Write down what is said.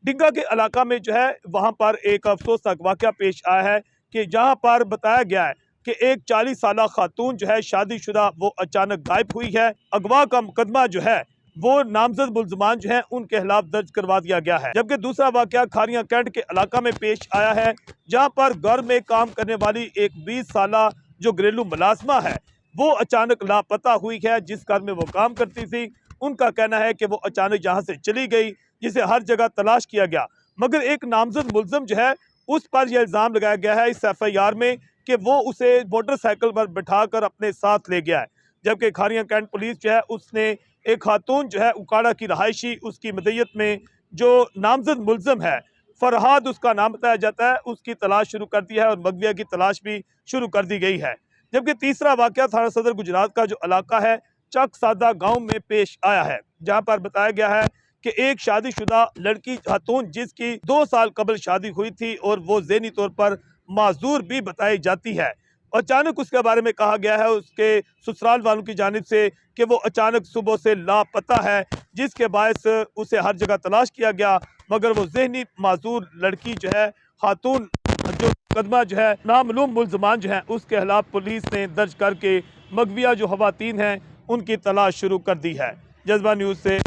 डिग्गा के इलाका में जो है वहां पर एक अफसोसनाक वाकया पेश आया है कि जहां पर बताया गया है कि एक 40 साल खातून जो है शादीशुदा वो अचानक गायब हुई है। अगवा का मुकदमा जो है वो नामजद मुल्जमान जो है उनके खिलाफ दर्ज करवा दिया गया है। जबकि दूसरा वाकया खारिया कैंट के इलाका में पेश आया है जहां पर घर में काम करने वाली एक 20 साल जो घरेलू मुलाजमा है वो अचानक लापता हुई है। जिस घर में वो काम करती थी उनका कहना है कि वो अचानक यहाँ से चली गई, जिसे हर जगह तलाश किया गया, मगर एक नामजद मुल्जिम जो है उस पर यह इल्जाम लगाया गया है इस FIR में कि वो उसे मोटरसाइकिल पर बैठाकर अपने साथ ले गया है। जबकि खारिया कैंट पुलिस जो है उसने एक खातून जो है उकाड़ा की रहायशी उसकी मदयत में जो नामजद मुल्जिम है फरहाद उसका नाम बताया जाता है उसकी तलाश शुरू कर दी है और मगविया की तलाश भी शुरू कर दी गई है। जबकि तीसरा वाकया थाना सदर गुजरात का जो इलाका है चक सादा गांव में पेश आया है जहां पर बताया गया है कि एक शादीशुदा लड़की खातून जिसकी 2 साल कबल शादी हुई थी और वो ज़हनी तौर पर माजूर भी बताई जाती है, अचानक उसके बारे में कहा गया है उसके ससुराल वालों की जानिब से कि वो अचानक सुबह से लापता है, जिसके बायस उसे हर जगह तलाश किया गया, मगर वो ज़हनी माजूर लड़की जो है खातून जो मुकदमा जो है नामालूम मुल्जमान जो है उसके खिलाफ पुलिस ने दर्ज करके मगविया जो खवातीन हैं उनकी तलाश शुरू कर दी है। जज्बा न्यूज़ से